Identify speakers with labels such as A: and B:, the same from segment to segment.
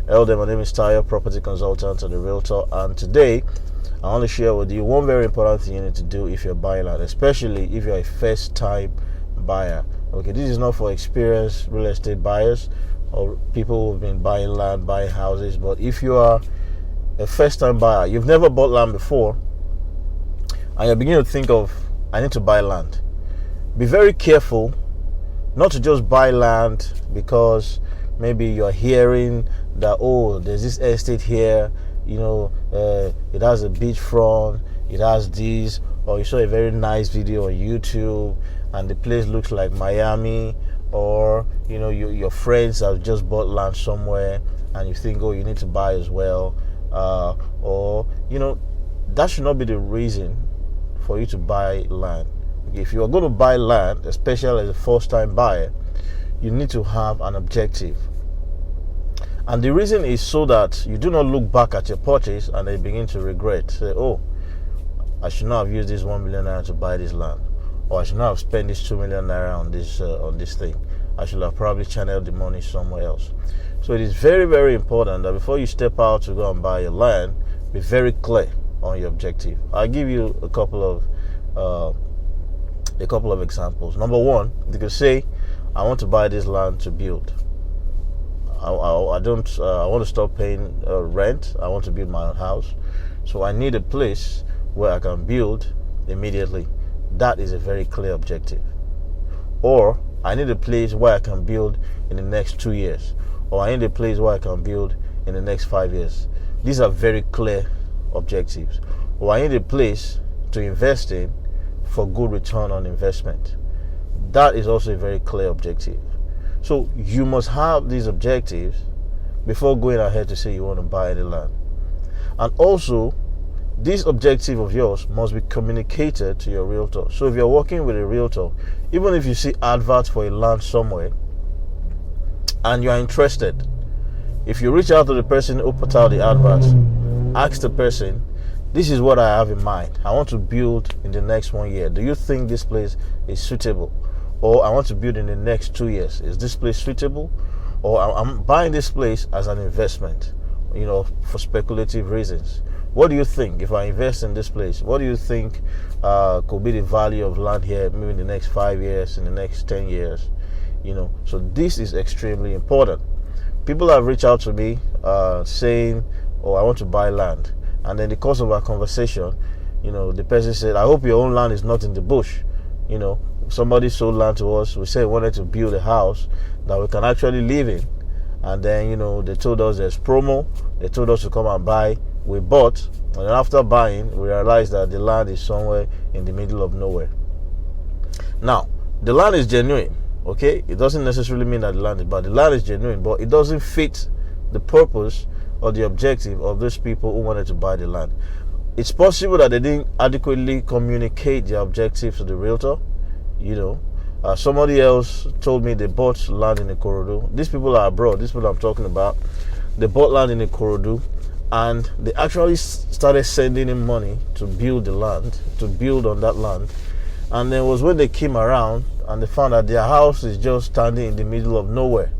A: Elder, my name is Tayo, property consultant and a realtor, and today I want to share with you one very important thing you need to do if you're buying land, especially if you're a first-time buyer. Okay, this is not for experienced real estate buyers or people who've been buying land, buying houses, but if you are a first-time buyer, you've never bought land before, and you're beginning to think of, I need to buy land. Be very careful not to just buy land because maybe you're hearing that, oh, there's this estate here, it has a beachfront, it has this, or you saw a very nice video on YouTube and the place looks like Miami, or your friends have just bought land somewhere and you think, oh, you need to buy as well, that should not be the reason for you to buy land. If you are going to buy land, especially as a first-time buyer, you need to have an objective. And the reason is so that you do not look back at your purchase and then begin to regret. Say, oh, I should not have used this 1 million naira to buy this land, or I should not have spent this 2 million naira on this thing. I should have probably channeled the money somewhere else. So it is very, very important that before you step out to go and buy your land, be very clear on your objective. I'll give you a couple of examples. Number one, you could say, I want to buy this land to build. I want to stop paying rent. I want to build my own house. So I need a place where I can build immediately. That is a very clear objective. Or I need a place where I can build in the next 2 years. Or I need a place where I can build in the next 5 years. These are very clear objectives. Or I need a place to invest in for good return on investment. That is also a very clear objective. So you must have these objectives before going ahead to say you want to buy any land. And also, this objective of yours must be communicated to your realtor. So if you're working with a realtor, even if you see adverts for a land somewhere and you are interested, if you reach out to the person who put out the adverts, ask the person, this is what I have in mind. I want to build in the next 1 year. Do you think this place is suitable? Or I want to build in the next 2 years. Is this place suitable? Or I'm buying this place as an investment, for speculative reasons. What do you think if I invest in this place? What do you think could be the value of land here, maybe in the next 5 years, in the next 10 years? So this is extremely important. People have reached out to me saying, oh, I want to buy land. And then in the course of our conversation, the person said, I hope your own land is not in the bush. Somebody sold land to us. We said we wanted to build a house that we can actually live in. And then, they told us there's promo. They told us to come and buy. We bought. And then after buying, we realized that the land is somewhere in the middle of nowhere. Now, the land is genuine, okay? It doesn't necessarily mean that the land is bad. The land is genuine, but it doesn't fit the purpose or the objective of those people who wanted to buy the land. It's possible that they didn't adequately communicate their objectives to the realtor. Somebody else told me they bought land in Ikorodu. These people are abroad. These people I'm talking about. They bought land in Ikorodu, and they actually started sending him money to build the land, to build on that land. And then it was when they came around and they found that their house is just standing in the middle of nowhere.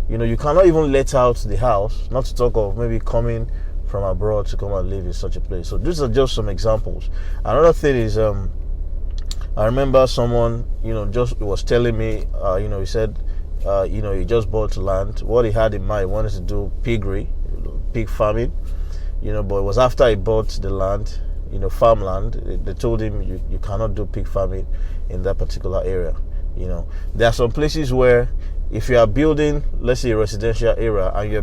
A: You cannot even let out the house, not to talk of maybe coming from abroad to come and live in such a place. So these are just some examples. Another thing is, I remember someone, just was telling me, he said, he just bought land. What he had in mind, he wanted to do pig farming, but it was after he bought the land, farmland. They told him you cannot do pig farming in that particular area. There are some places where if you are building, let's say a residential area, and you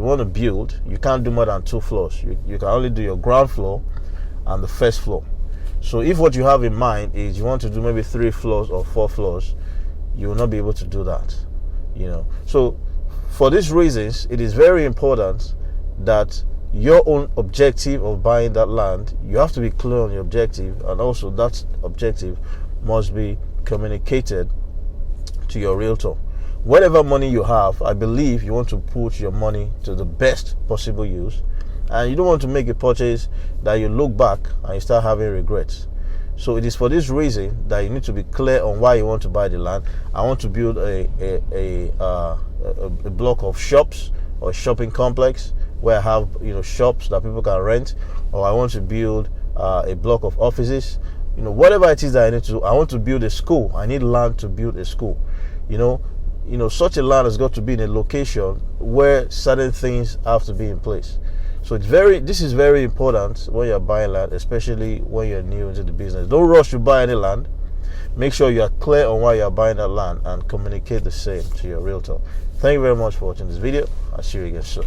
A: want to build, you can't do more than 2 floors. You can only do your ground floor and the first floor. So if what you have in mind is you want to do maybe 3 floors or 4 floors, you will not be able to do that. So for these reasons, it is very important that your own objective of buying that land, you have to be clear on your objective, and also that objective must be communicated to your realtor. Whatever money you have, I believe you want to put your money to the best possible use, and you don't want to make a purchase that you look back and you start having regrets. So it is for this reason that you need to be clear on why you want to buy the land. I want to build a block of shops or a shopping complex where I have shops that people can rent, or I want to build a block of offices. Whatever it is that I need to do. I want to build a school. I need land to build a school. Such a land has got to be in a location where certain things have to be in place. So this is very important when you're buying land, especially when you're new into the business. Don't rush to buy any land. Make sure you are clear on why you're buying that land and communicate the same to your realtor. Thank you very much for watching this video. I'll see you again soon.